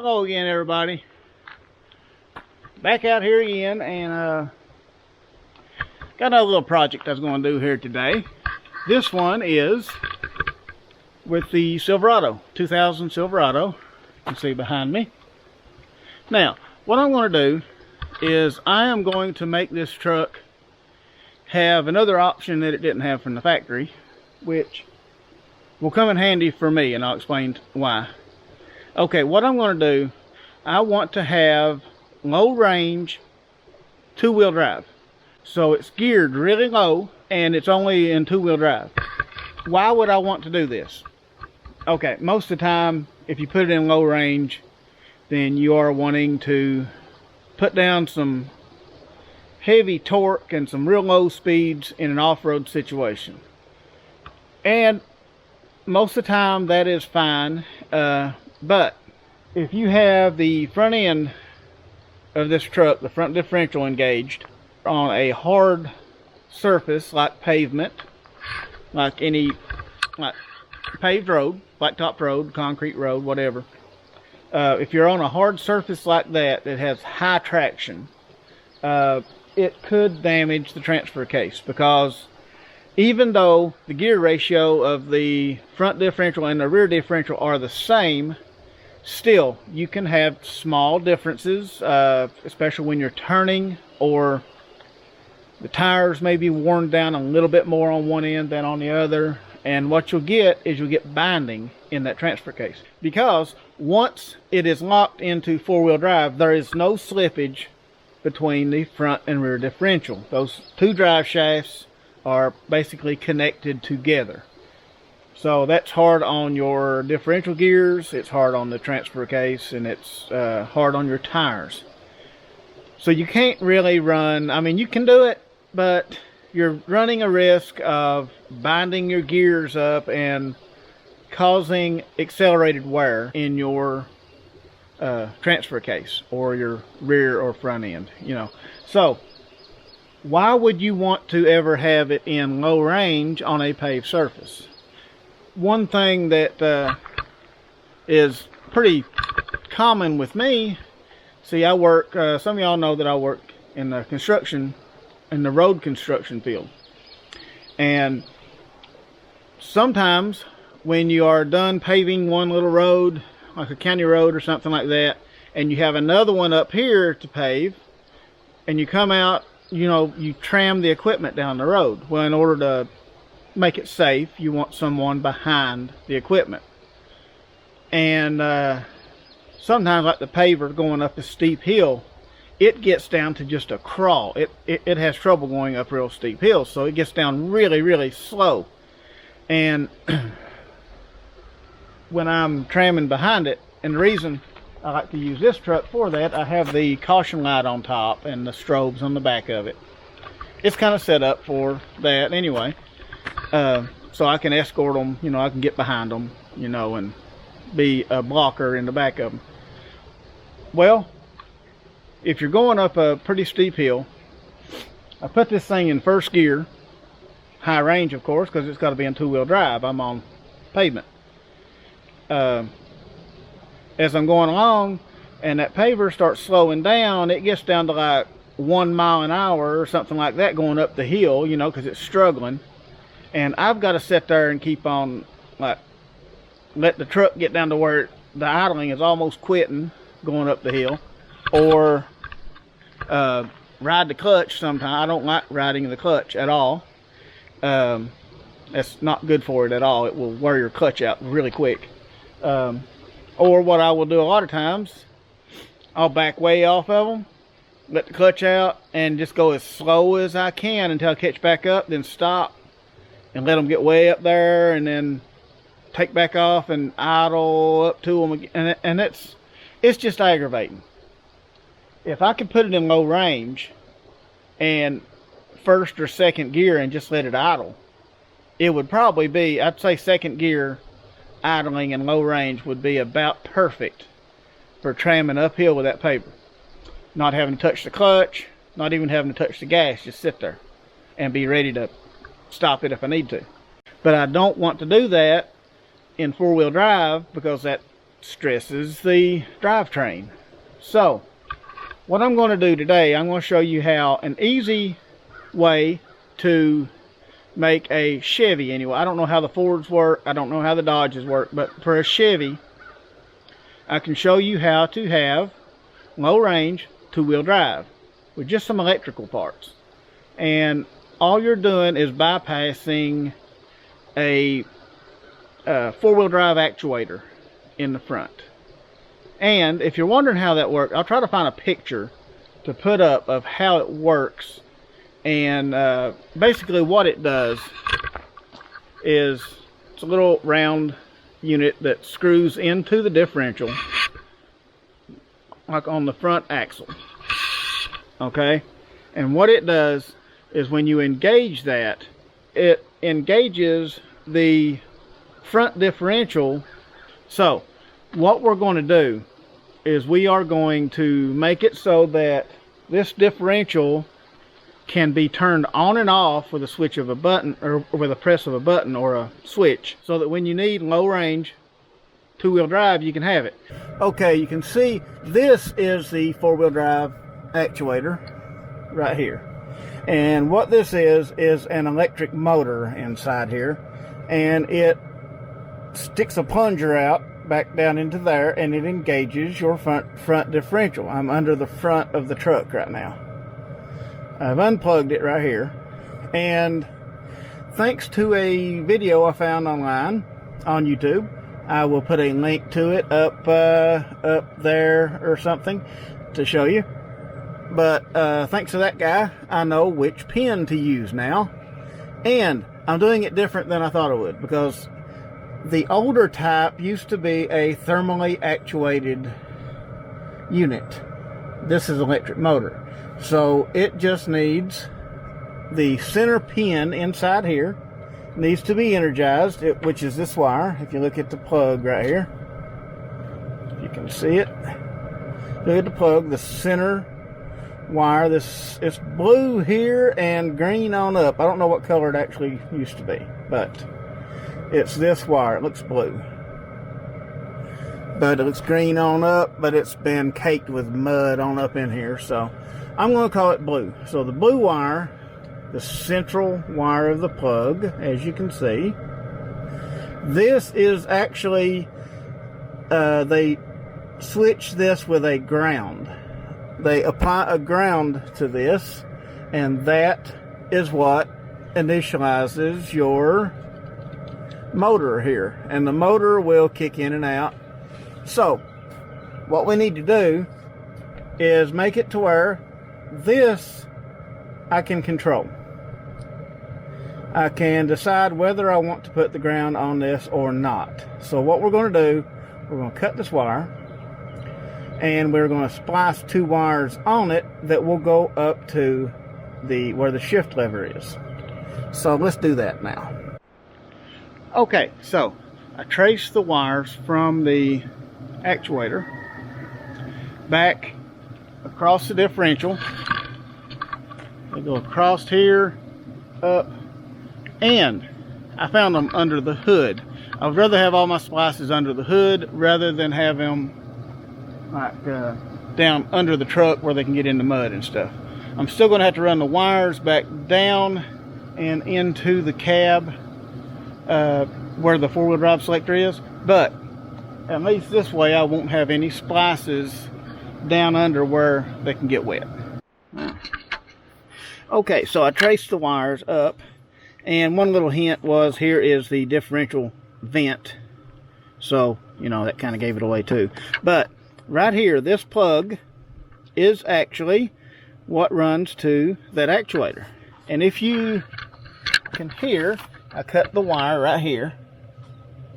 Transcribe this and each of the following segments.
Hello again, everybody. Back out here again, and got another little project I was going to do here today. This one is with the Silverado, 2000 Silverado. You can see behind me. Now, what I'm going to do is I am going to make this truck have another option that it didn't have from the factory, which will come in handy for me, and I'll explain why. Okay, what I'm going to do, I want to have low range two-wheel drive. So it's geared really low and it's only in two-wheel drive. Why would I want to do this? Okay, most of the time if you put it in low range, then you are wanting to put down some heavy torque and some real low speeds in an off-road situation. And most of the time that is fine, but if you have the front end of this truck, the front differential engaged on a hard surface like pavement, like paved road, blacktop road, concrete road, whatever. If you're on a hard surface like that that has high traction, it could damage the transfer case, because even though the gear ratio of the front differential and the rear differential are the same, still you can have small differences, especially when you're turning, or the tires may be worn down a little bit more on one end than on the other. And what you'll get is you'll get binding in that transfer case, because once it is locked into four-wheel drive, there is no slippage between the front and rear differential. Those two drive shafts are basically connected together. So that's hard on your differential gears, it's hard on the transfer case, and it's hard on your tires. So you can't really run, I mean you can do it, but you're running a risk of binding your gears up and causing accelerated wear in your transfer case or your rear or front end, you know. So why would you want to ever have it in low range on a paved surface? One thing that is pretty common with me, see, I work, some of y'all know that I work in the construction, in the road construction field. And sometimes when you are done paving one little road, like a county road or something like that, and you have another one up here to pave, and you come out, you know, you tram the equipment down the road. Well, in order to make it safe, you want someone behind the equipment. And sometimes, like the paver going up a steep hill, it gets down to just a crawl. It has trouble going up real steep hills, so it gets down really, really slow. And when I'm tramming behind it, and the reason I like to use this truck for that, I have the caution light on top and the strobes on the back of it. It's kind of set up for that anyway. So I can escort them, you know, I can get behind them, you know, and be a blocker in the back of them. Well, if you're going up a pretty steep hill, I put this thing in first gear, high range of course, because it's got to be in two-wheel drive. I'm on pavement. As I'm going along and that paver starts slowing down, it gets down to like 1 mile an hour or something like that going up the hill, you know, because it's struggling. And I've got to sit there and keep on, like, let the truck get down to where the idling is almost quitting going up the hill, or ride the clutch sometimes. I don't like riding the clutch at all. That's not good for it at all. It will wear your clutch out really quick. Or what I will do a lot of times, I'll back way off of them, let the clutch out, and just go as slow as I can until I catch back up, then stop and let them get way up there, and then take back off and idle up to them again. And it's just aggravating. If I could put it in low range and first or second gear and just let it idle, it would probably be, I'd say second gear idling in low range would be about perfect for tramming uphill with that paver. Not having to touch the clutch, not even having to touch the gas, just sit there and be ready to stop it if I need to. But I don't want to do that in four-wheel drive, because that stresses the drivetrain. So what I'm going to do today, I'm going to show you how an easy way to make a Chevy anyway. I don't know how the Fords work, I don't know how the Dodges work, but for a Chevy I can show you how to have low range two-wheel drive with just some electrical parts. And all you're doing is bypassing a four-wheel drive actuator in the front. And if you're wondering how that works, I'll try to find a picture to put up of how it works. And basically what it does is it's a little round unit that screws into the differential, like on the front axle. Okay, and what it does is when you engage that, it engages the front differential. So what we're going to do is we are going to make it so that this differential can be turned on and off with a switch of a button, or with a press of a button or a switch, so that when you need low range two-wheel drive, you can have it. Okay, you can see this is the four-wheel drive actuator right here. And what this is an electric motor inside here, and it sticks a plunger out back down into there, and it engages your front differential. I'm under the front of the truck right now. I've unplugged it right here, and thanks to a video I found online on YouTube, I will put a link to it up there or something to show you. But thanks to that guy, I know which pin to use now, and I'm doing it different than I thought I would, because the older type used to be a thermally actuated unit. This is an electric motor. So it just needs the center pin inside here, needs to be energized, which is this wire. If you look at the plug right here, you can see it. Look at the plug, the center wire. It's blue here and green on up. I don't know what color it actually used to be, but it's this wire. It looks blue, but it looks green on up, but it's been caked with mud on up in here, so I'm going to call it blue. So the blue wire, the central wire of the plug, as you can see, this is actually, they switch this with a ground. They apply a ground to this, and that is what initializes your motor here. And the motor will kick in and out. So what we need to do is make it to where this I can control. I can decide whether I want to put the ground on this or not. So what we're going to do, we're going to cut this wire, and we're going to splice two wires on it that will go up to where the shift lever is. So let's do that now. Okay, so I traced the wires from the actuator back across the differential. They go across here, up, and I found them under the hood. I would rather have all my splices under the hood rather than have them like down under the truck where they can get in the mud and stuff. I'm still going to have to run the wires back down and into the cab where the four-wheel drive selector is, but at least this way I won't have any splices down under where they can get wet. Okay, so I traced the wires up, and one little hint was here is the differential vent, so you know that kind of gave it away too. But right here, this plug is actually what runs to that actuator. And if you can hear, I cut the wire right here.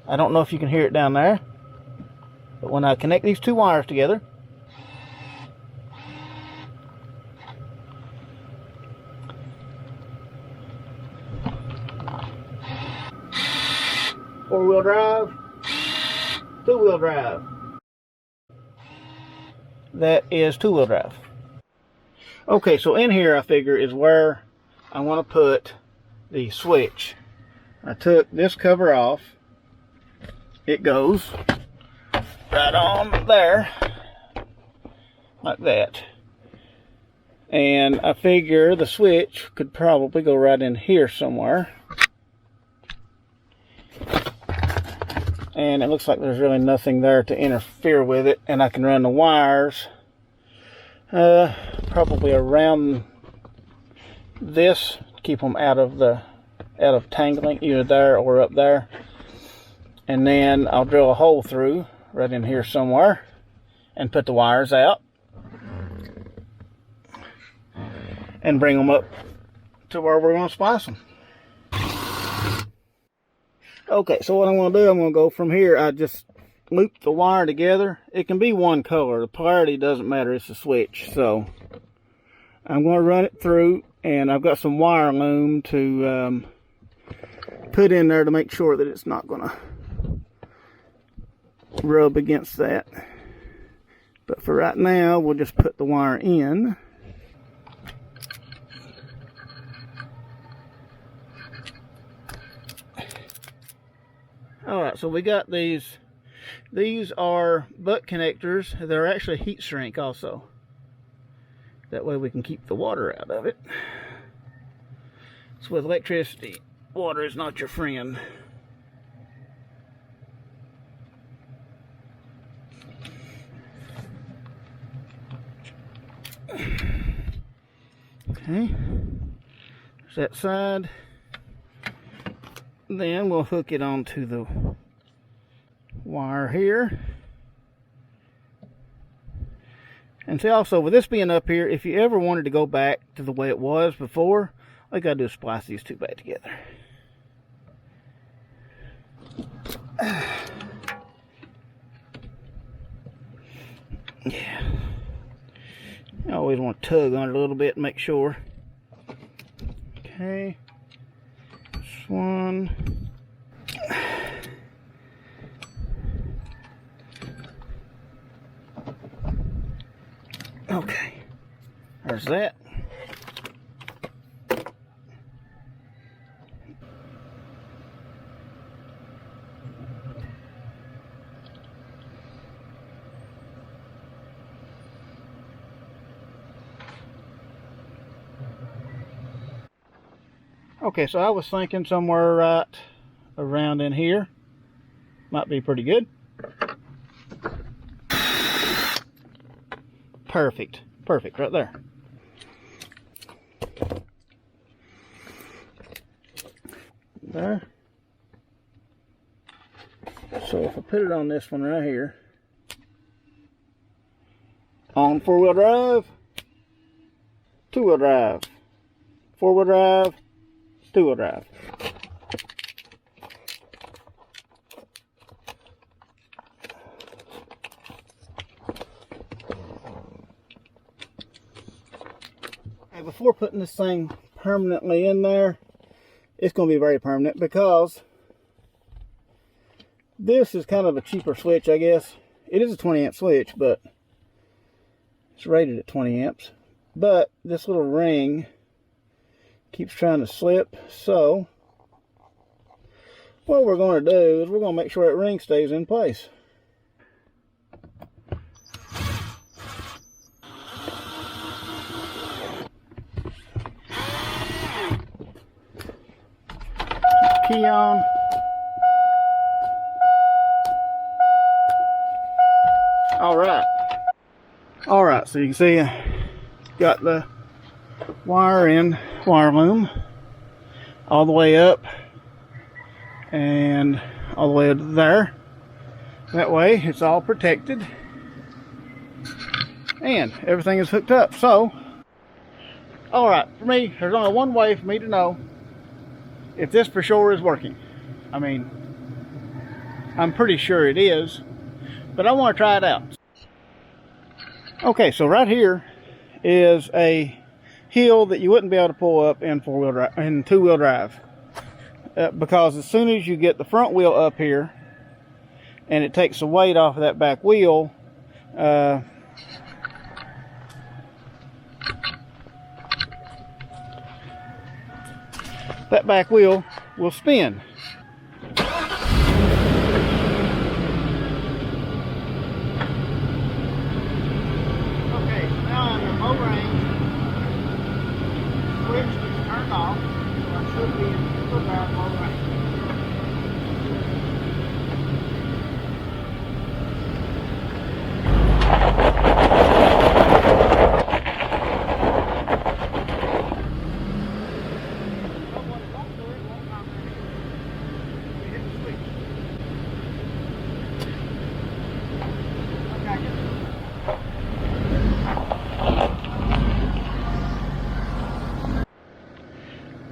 I don't know if you can hear it down there, but when I connect these two wires together, four-wheel drive, two-wheel drive. That is two-wheel drive. Okay, so in here I figure is where I want to put the switch. I took this cover off. It goes right on there, like that. And I figure the switch could probably go right in here somewhere. And it looks like there's really nothing there to interfere with it, and I can run the wires probably around this, keep them out of tangling, either there or up there. And then I'll drill a hole through right in here somewhere and put the wires out and bring them up to where we're going to splice them. Okay, so what I'm going to do, I'm going to go from here. I just loop the wire together. It can be one color. The polarity doesn't matter. It's a switch. So I'm going to run it through, and I've got some wire loom to put in there to make sure that it's not going to rub against that. But for right now, we'll just put the wire in. Alright, so we got these. These are butt connectors. They're actually heat shrink also. That way we can keep the water out of it. So with electricity, water is not your friend. Okay, there's that side. Then we'll hook it onto the wire here. And see, also with this being up here, if you ever wanted to go back to the way it was before, all you gotta do is splice these two back together. Yeah. I always want to tug on it a little bit and make sure. Okay. This one. Okay. There's that. Okay, so I was thinking somewhere right around in here might be pretty good. Perfect. Perfect right there. There. So if I put it on this one right here, on four-wheel drive, two-wheel drive, four-wheel drive, two-wheel drive. And before putting this thing permanently in there, it's going to be very permanent because this is kind of a cheaper switch, I guess. It is a 20 amp switch, but it's rated at 20 amps. But this little ring keeps trying to slip, so what we're going to do is we're going to make sure that ring stays in place. Key on. Alright, so you can see I got the wire in wire loom all the way up and all the way to there. That way it's all protected and everything is hooked up. So, alright, for me, there's only one way for me to know if this for sure is working. I mean, I'm pretty sure it is, but I want to try it out. Okay, so right here is a hill that you wouldn't be able to pull up in four-wheel drive, in two-wheel drive, because as soon as you get the front wheel up here and it takes the weight off of that back wheel, that back wheel will spin. turned off, so I should be in full drive all right.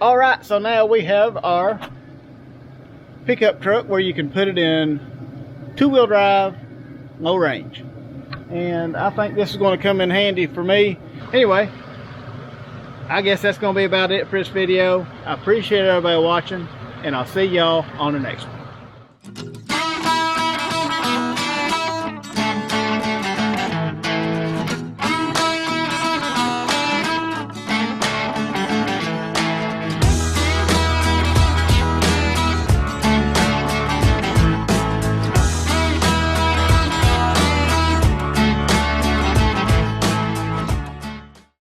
All right, so now we have our pickup truck where you can put it in two-wheel drive, low range. And I think this is going to come in handy for me. Anyway, I guess that's going to be about it for this video. I appreciate everybody watching, and I'll see y'all on the next one.